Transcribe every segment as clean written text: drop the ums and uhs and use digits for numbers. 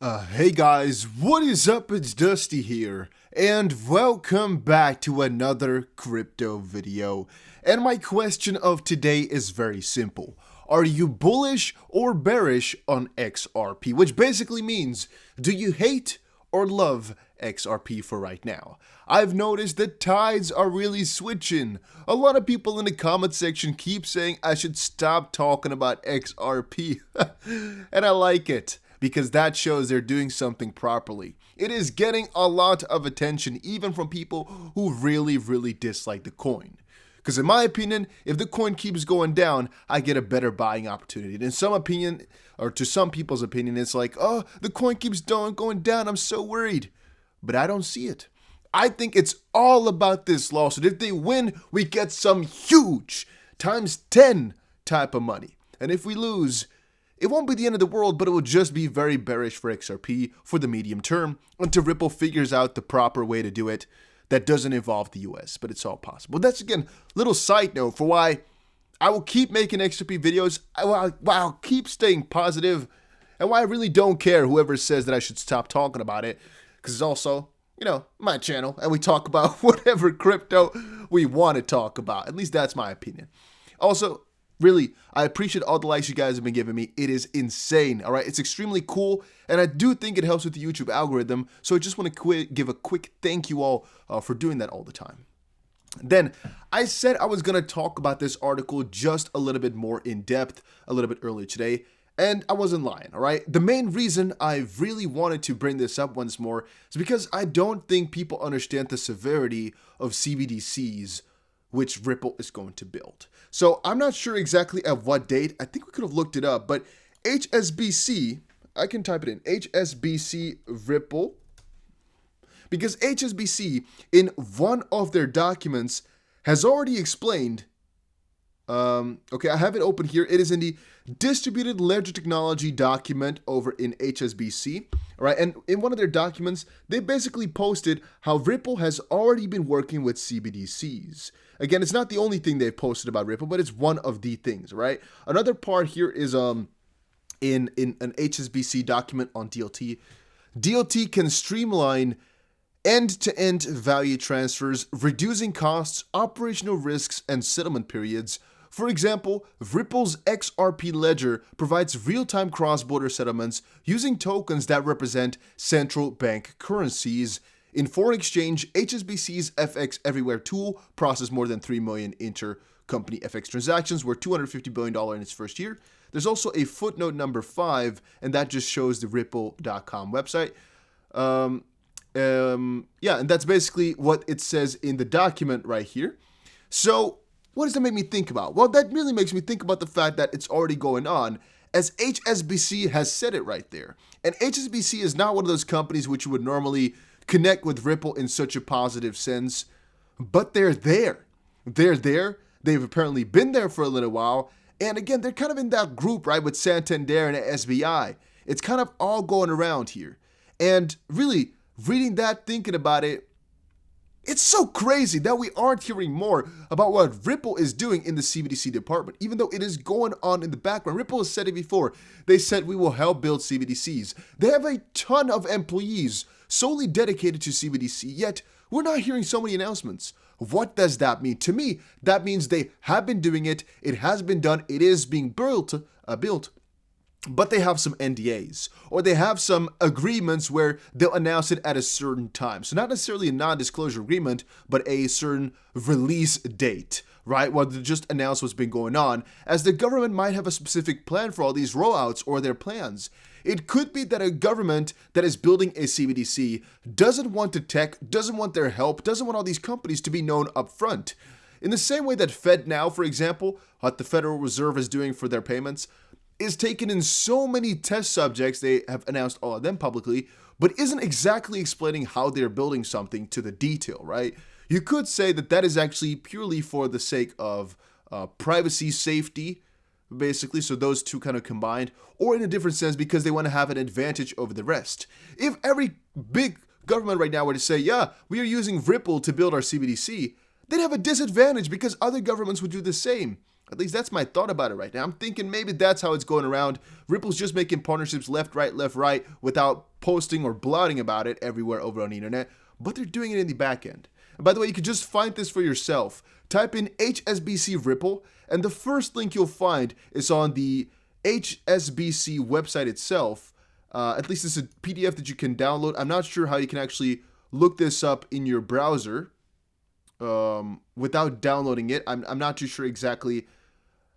Hey guys, what is up? It's Dusty here, and welcome back to another crypto video. And my question of today is very simple. Are you bullish or bearish on XRP? Which basically means, do you hate or love XRP for right now? I've noticed that tides are really switching. A lot of people in the comment section keep saying I should stop talking about XRP, and I like it, because that shows they're doing something properly. It is getting a lot of attention, even from people who really dislike the coin. Because in my opinion, if the coin keeps going down, I get a better buying opportunity. And in some opinion, or to some people's opinion, it's like, oh, the coin keeps going down, I'm so worried. But I don't see it. I think it's all about this lawsuit. If they win, we get some huge times 10 type of money. And if we lose, it won't be the end of the world, but it will just be very bearish for XRP for the medium term until Ripple figures out the proper way to do it that doesn't involve the US, but it's all possible. That's, again, little side note for why I will keep making XRP videos, why I'll keep staying positive, and why I really don't care whoever says that I should stop talking about it, because it's also, my channel, and we talk about whatever crypto we want to talk about. At least that's my opinion. Also, really, I appreciate all the likes you guys have been giving me. It is insane, all right? It's extremely cool, and I do think it helps with the YouTube algorithm, so I just want to give a quick thank you all for doing that all the time. Then, I said I was going to talk about this article just a little bit more in depth a little bit earlier today, and I wasn't lying, all right? The main reason I really wanted to bring this up once more is because I don't think people understand the severity of Cbdc's which Ripple is going to build. So I'm not sure exactly at what date. I think we could have looked it up, but HSBC, I can type it in, HSBC Ripple, because HSBC in one of their documents has already explained, okay, I have it open here. It is in the distributed ledger technology document over in HSBC. All right, and in one of their documents, they basically posted how Ripple has already been working with Cbdc's. Again, it's not the only thing they've posted about Ripple, but it's one of the things, right? Another part here is in an HSBC document on DLT. DLT can streamline end-to-end value transfers, reducing costs, operational risks, and settlement periods. For example, Ripple's XRP ledger provides real-time cross-border settlements using tokens that represent central bank currencies. In foreign exchange, HSBC's FX Everywhere tool processed more than 3 million inter-company FX transactions worth $250 billion in its first year. There's also a footnote number 5, and that just shows the Ripple.com website. Yeah, and that's basically what it says in the document right here. So, what does that make me think about? Well, that really makes me think about the fact that it's already going on, as HSBC has said it right there. And HSBC is not one of those companies which you would normally connect with Ripple in such a positive sense, but they're there. They're there. They've apparently been there for a little while. And again, they're kind of in that group, right, with Santander and SBI. It's kind of all going around here. And really, reading that, thinking about it, it's so crazy that we aren't hearing more about what Ripple is doing in the Cbdc department, even though it is going on in the background. Ripple has said it before. They said we will help build Cbdcs. They have a ton of employees solely dedicated to Cbdc, yet we're not hearing so many announcements. What does that mean? To me, that means they have been doing it. It has been done. It is being built. But they have some NDAs, or they have some agreements where they'll announce it at a certain time. So not necessarily a non-disclosure agreement, but a certain release date, right? Well, they just announce what's been going on, as the government might have a specific plan for all these rollouts or their plans. It could be that a government that is building a Cbdc doesn't want the tech, doesn't want their help, doesn't want all these companies to be known up front. In the same way that FedNow, for example, what the Federal Reserve is doing for their payments, is taken in so many test subjects, they have announced all of them publicly, but isn't exactly explaining how they're building something to the detail, right? You could say that that is actually purely for the sake of privacy, safety, basically, so those two kind of combined, or in a different sense because they want to have an advantage over the rest. If every big government right now were to say, yeah, we are using Ripple to build our Cbdc, they'd have a disadvantage because other governments would do the same. At least that's my thought about it right now. I'm thinking maybe that's how it's going around. Ripple's just making partnerships left, right, without posting or blotting about it everywhere over on the internet, but they're doing it in the back end. And by the way, you could just find this for yourself. Type in HSBC Ripple, and the first link you'll find is on the HSBC website itself. At least it's a PDF that you can download. I'm not sure how you can actually look this up in your browser without downloading it. I'm not too sure exactly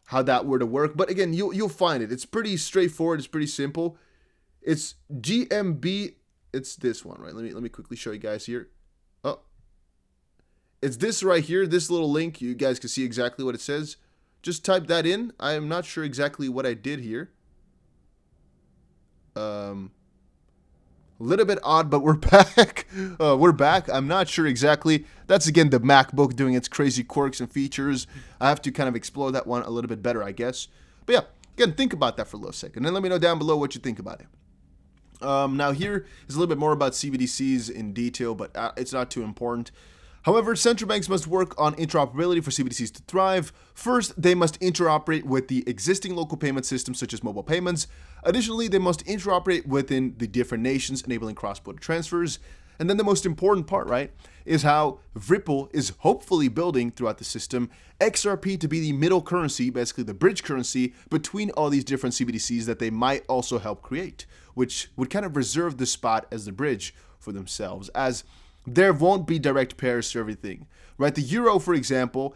how that were to work, but again, you'll find it. It's pretty straightforward. It's pretty simple. It's GMB. It's this one, right? Let me quickly show you guys here. Oh, it's this right here. This little link. You guys can see exactly what it says. Just type that in. I am not sure exactly what I did here. A little bit odd, but we're back. We're back. I'm not sure exactly. That's, again, the MacBook doing its crazy quirks and features. I have to kind of explore that one a little bit better, I guess. But yeah, again, think about that for a little second. And let me know down below what you think about it. Now here is a little bit more about CBDCs in detail, but it's not too important. However, central banks must work on interoperability for CBDCs to thrive. First, they must interoperate with the existing local payment systems such as mobile payments. Additionally, they must interoperate within the different nations, enabling cross-border transfers. And then the most important part, right, is how Ripple is hopefully building throughout the system XRP to be the middle currency, basically the bridge currency between all these different CBDCs that they might also help create, which would kind of reserve the spot as the bridge for themselves, as there won't be direct pairs to everything, right? The euro, for example,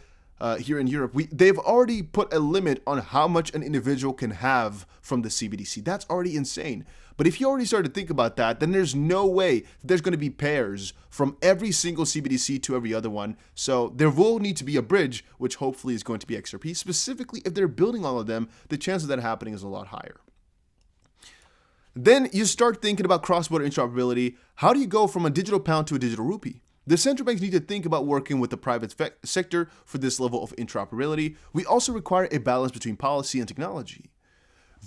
here in Europe, they've already put a limit on how much an individual can have from the CBDC. That's already insane. But if you already start to think about that, then there's no way that there's going to be pairs from every single CBDC to every other one. So there will need to be a bridge, which hopefully is going to be XRP. Specifically, if they're building all of them, the chance of that happening is a lot higher. Then you start thinking about cross-border interoperability. How do you go from a digital pound to a digital rupee? The central banks need to think about working with the private sector for this level of interoperability. We also require a balance between policy and technology.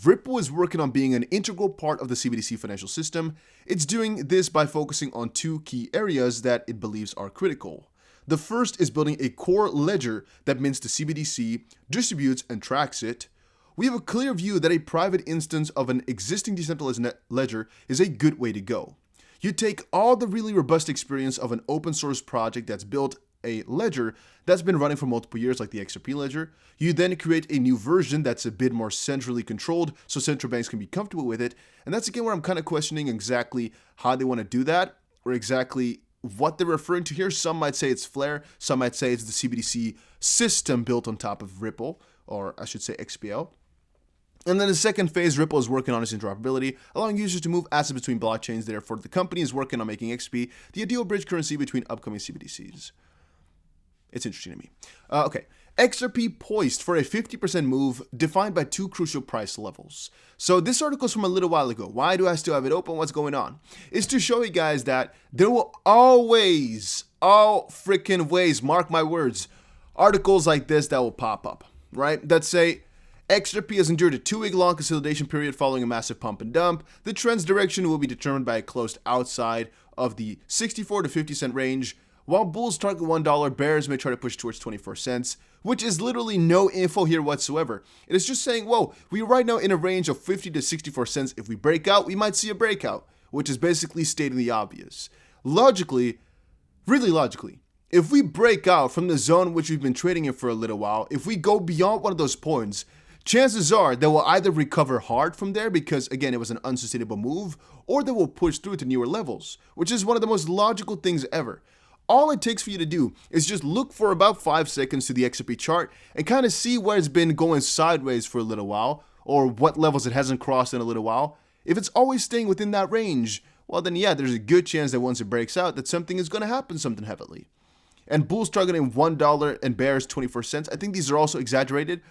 Ripple is working on being an integral part of the CBDC financial system. It's doing this by focusing on two key areas that it believes are critical. The first is building a core ledger that mints the CBDC, distributes and tracks it. We have a clear view that a private instance of an existing decentralized ledger is a good way to go. You take all the really robust experience of an open source project that's built a ledger that's been running for multiple years, like the XRP ledger. You then create a new version that's a bit more centrally controlled so central banks can be comfortable with it. And that's again where I'm kind of questioning exactly how they want to do that, or exactly what they're referring to here. Some might say it's Flare, some might say it's the CBDC system built on top of Ripple, or I should say XPL. And then the second phase Ripple is working on is interoperability, allowing users to move assets between blockchains. Therefore, the company is working on making XP the ideal bridge currency between upcoming CBDCs. It's interesting to me. Okay, XRP poised for a 50% move defined by two crucial price levels. So this article is from a little while ago. Why do I still have it open? What's going on? It's to show you guys that there will always, all freaking ways, mark my words, articles like this that will pop up, right? That say, XRP has endured a 2-week long consolidation period following a massive pump and dump. The trend's direction will be determined by a closed outside of the 64 to 50 cent range. While bulls target $1, bears may try to push towards 24 cents, which is literally no info here whatsoever. It is just saying, whoa, we're right now in a range of 50 to 64 cents. If we break out, we might see a breakout, which is basically stating the obvious. Logically, really logically, if we break out from the zone which we've been trading in for a little while, if we go beyond one of those points, chances are they will either recover hard from there because, again, it was an unsustainable move, or they will push through to newer levels, which is one of the most logical things ever. All it takes for you to do is just look for about 5 seconds to the XRP chart and kind of see where it's been going sideways for a little while, or what levels it hasn't crossed in a little while. If it's always staying within that range, well then yeah, there's a good chance that once it breaks out that something is going to happen, something heavily. And bulls targeting $1 and bears 24 cents, I think these are also exaggerated.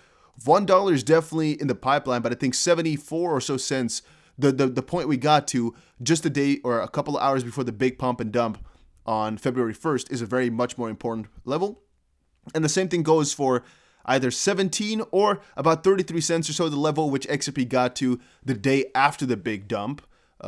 $1 is definitely in the pipeline, but I think 74 or so cents, the point we got to just a day or a couple of hours before the big pump and dump on February 1st is a very much more important level. And the same thing goes for either 17 or about 33 cents or so, the level which XRP got to the day after the big dump.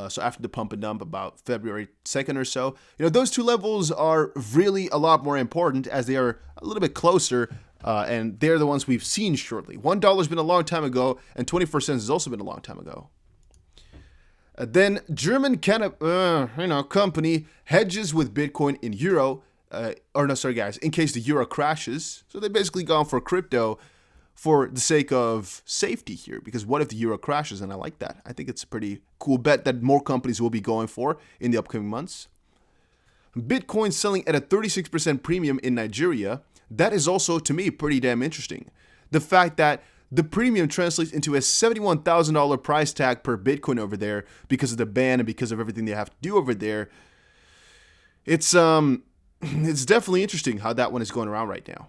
So after the pump and dump, about February 2nd or so. You know, those two levels are really a lot more important as they are a little bit closer And they're the ones we've seen shortly. $1 been a long time ago, and 24 cents has also been a long time ago. Then German company hedges with Bitcoin in euro, in case the euro crashes. So they basically gone for crypto for the sake of safety here, because what if the euro crashes? And I like that. I think it's a pretty cool bet that more companies will be going for in the upcoming months. Bitcoin selling at a 36% premium in Nigeria. That is also, to me, pretty damn interesting. The fact that the premium translates into a $71,000 price tag per Bitcoin over there because of the ban and because of everything they have to do over there. It's definitely interesting how that one is going around right now.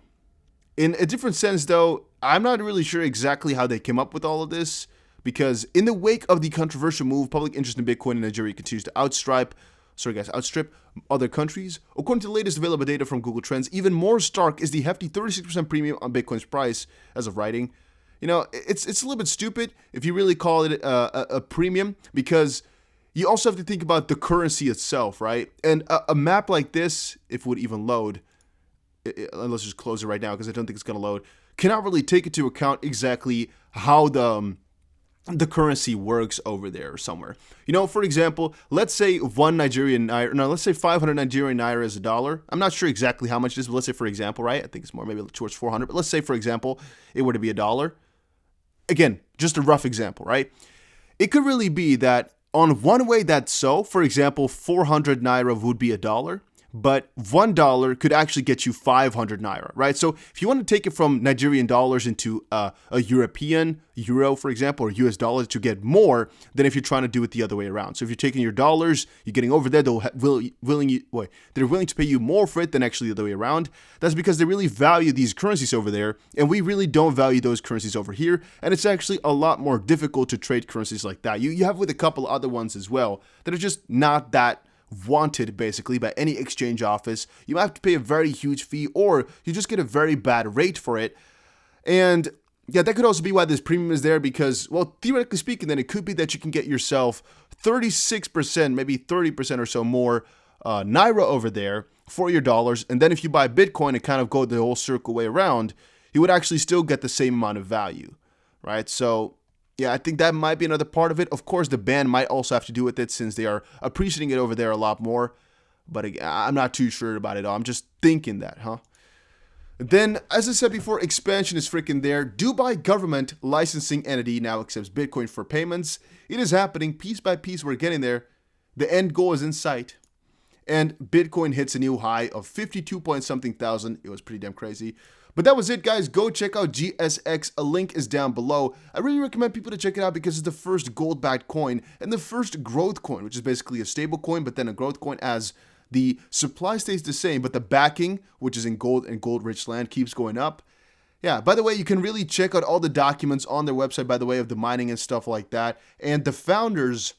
In a different sense, though, I'm not really sure exactly how they came up with all of this, because in the wake of the controversial move, public interest in Bitcoin in Nigeria continues to outstrip other countries. According to the latest available data from Google Trends, even more stark is the hefty 36% premium on Bitcoin's price as of writing. You know, it's a little bit stupid if you really call it a premium, because you also have to think about the currency itself, right? And a map like this, if it would even load, let's just close it right now because I don't think it's going to load, cannot really take into account exactly how the currency works over there somewhere. You know, for example, let's say 500 Nigerian Naira is $1. I'm not sure exactly how much it is, but let's say, for example, right? I think it's more maybe towards 400, but let's say, for example, it were to be $1. Again, just a rough example, right? It could really be that on one way that's so, for example, 400 Naira would be $1, but $1 could actually get you 500 Naira, right? So if you want to take it from Nigerian dollars into a European euro, for example, or US dollars, to get more than if you're trying to do it the other way around. So if you're taking your dollars, you're getting over there, they're willing to pay you more for it than actually the other way around. That's because they really value these currencies over there, and we really don't value those currencies over here, and it's actually a lot more difficult to trade currencies like that. You have with a couple other ones as well that are just not that wanted basically by any exchange office. You might have to pay a very huge fee, or you just get a very bad rate for it. And yeah, that could also be why this premium is there, because, well, theoretically speaking, then it could be that you can get yourself 36%, maybe 30% or so more Naira over there for your dollars. And then if you buy Bitcoin and kind of go the whole circle way around, you would actually still get the same amount of value, right? So yeah, I think that might be another part of it. Of course, the ban might also have to do with it, since they are appreciating it over there a lot more. But again, I'm not too sure about it all. I'm just thinking that, Then, as I said before, expansion is freaking there. Dubai government licensing entity now accepts Bitcoin for payments. It is happening piece by piece. We're getting there. The end goal is in sight. And Bitcoin hits a new high of 52 point something thousand. It was pretty damn crazy. But that was it, guys. Go check out GSX. A link is down below. I really recommend people to check it out because it's the first gold-backed coin and the first growth coin, which is basically a stable coin, but then a growth coin, as the supply stays the same, but the backing, which is in gold and gold-rich land, keeps going up. Yeah, by the way, you can really check out all the documents on their website, by the way, of the mining and stuff like that. And the founders,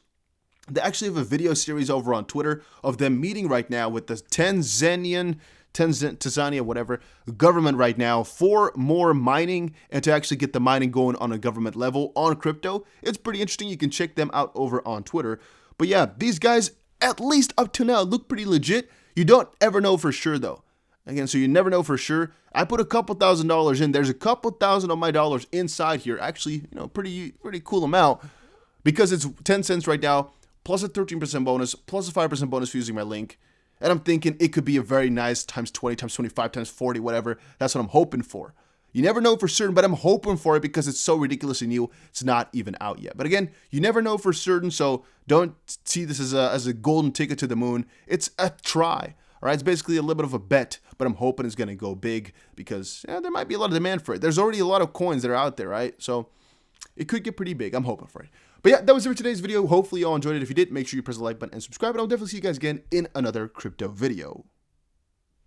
they actually have a video series over on Twitter of them meeting right now with the Tanzania, whatever, government right now for more mining and to actually get the mining going on a government level on crypto. It's pretty interesting. You can check them out over on Twitter. But yeah, these guys, at least up to now, look pretty legit. You don't ever know for sure, though. Again, so you never know for sure. I put a couple $1,000s in. There's a couple thousand of my dollars inside here. Actually, pretty cool amount, because it's 10 cents right now, plus a 13% bonus, plus a 5% bonus for using my link. And I'm thinking it could be a very nice times 20, times 25, times 40, whatever. That's what I'm hoping for. You never know for certain, but I'm hoping for it because it's so ridiculously new. It's not even out yet. But again, you never know for certain, so don't see this as a golden ticket to the moon. It's a try. All right, it's basically a little bit of a bet, but I'm hoping it's going to go big because there might be a lot of demand for it. There's already a lot of coins that are out there, right? So it could get pretty big. I'm hoping for it. But yeah, that was it for today's video. Hopefully you all enjoyed it. If you did, make sure you press the like button and subscribe. And I'll definitely see you guys again in another crypto video.